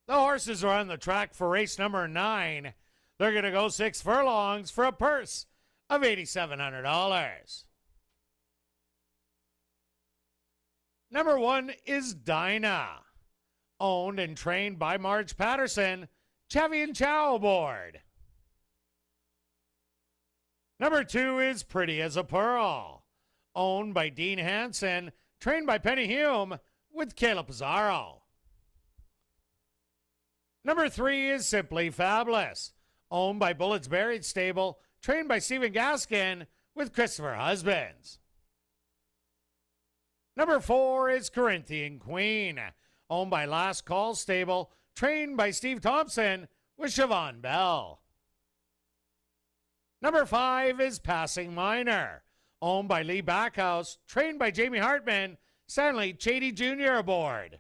The horses are on the track for race number 9. They're going to go 6 furlongs for a purse of $8,700. Number 1 is Dinah, owned and trained by Marge Patterson, Chevy and Chow aboard. Number 2 is Pretty as a Pearl, owned by Dean Hansen, trained by Penny Hume with Caleb Pizarro. Number 3 is Simply Fabulous, owned by Bullets Buried Stable, trained by Stephen Gaskin with Christopher Husbands. Number 4 is Corinthian Queen, owned by Last Call Stable, trained by Steve Thompson with Siobhan Bell. Number 5 is Passing Minor, owned by Lee Backhouse, trained by Jamie Hartman, Stanley Chady Jr. aboard.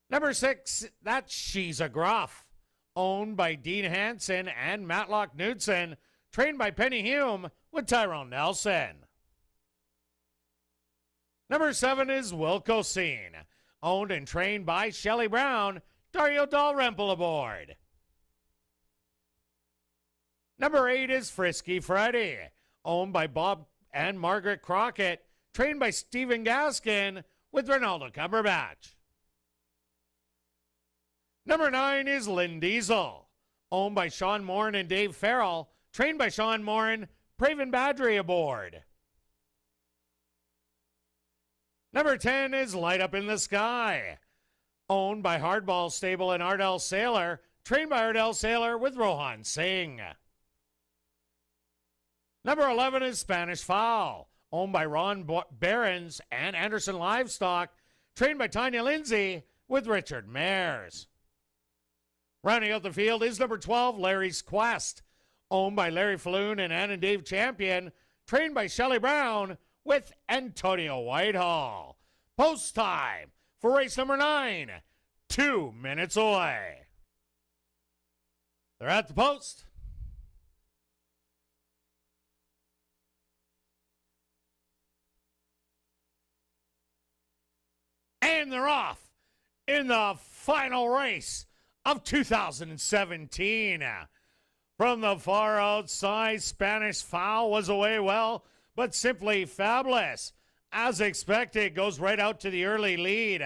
Number 6, that's She's a Gruff, owned by Dean Hansen and Matlock Knudsen, trained by Penny Hume with Tyrone Nelson. Number 7 is Wilco Scene, owned and trained by Shelley Brown, Dario Dalrymple aboard. Number 8 is Frisky Freddy, owned by Bob and Margaret Crockett, trained by Stephen Gaskin with Ronaldo Cumberbatch. Number 9 is Lynn Diesel, owned by Sean Morin and Dave Farrell, trained by Sean Morin, Praven Badry aboard. Number 10 is Light Up in the Sky, owned by Hardball Stable and Ardell Saylor, trained by Ardell Saylor with Rohan Singh. Number 11 is Spanish Fowl, owned by Ron Behrens and Anderson Livestock, trained by Tanya Lindsay with Richard Mayers. Rounding out the field is number 12, Larry's Quest, owned by Larry Falloon and Ann and Dave Champion, trained by Shelley Brown with Antonio Whitehall. Post time for race number 9, 2 minutes away. They're at the post. And they're off in the final race of 2017. From the far outside, Spanish Fowl was away well, but Simply Fabulous, as expected, goes right out to the early lead.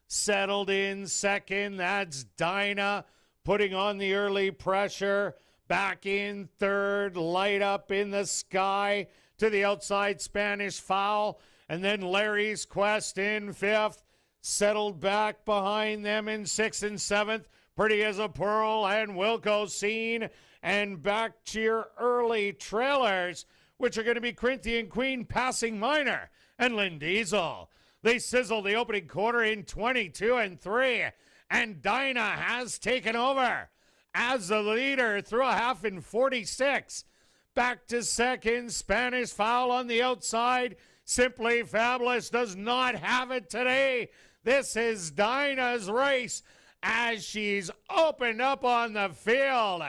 Settled in second, that's Dinah, putting on the early pressure. Back in third, Light Up in the Sky to the outside, Spanish Fowl. And then Larry's Quest in fifth. Settled back behind them in sixth and seventh. Pretty as a Pearl and Wilco Scene. And back to your early trailers, which are going to be Corinthian Queen, Passing Minor, and Lynn Diesel. They sizzle the opening quarter in 22 and 3. And Dinah has taken over as the leader through a half in 46. Back to second, Spanish Fowl on the outside. Simply Fabulous does not have it today. This is Dinah's race as she's opened up on the field.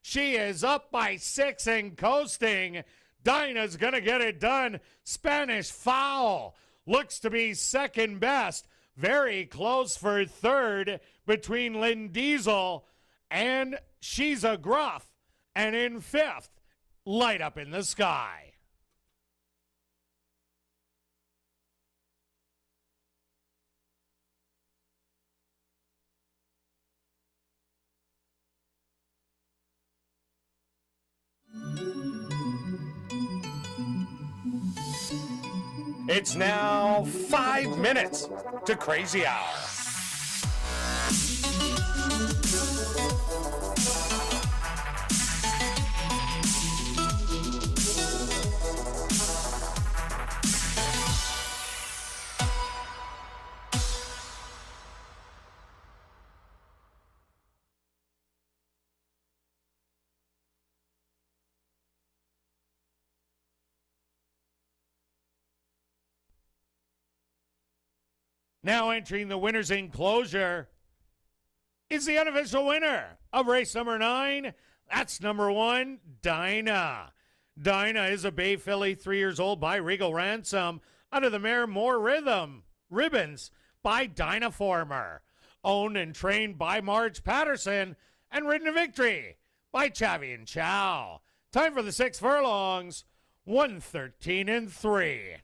She is up by 6 and coasting. Dinah's going to get it done. Spanish Fowl looks to be second best. Very close for third between Lynn Diesel and She's a Gruff. And in fifth, Light Up in the Sky. It's now 5 minutes to Crazy Hour. Now entering the winner's enclosure is the unofficial winner of race number 9. That's number 1, Dinah. Dinah is a Bay filly, 3 years old, by Regal Ransom, under the mare More Ribbons by Dynaformer. owned and trained by Marge Patterson, and ridden to victory by Chavi and Chow. Time for the 6 furlongs, 113 and 3.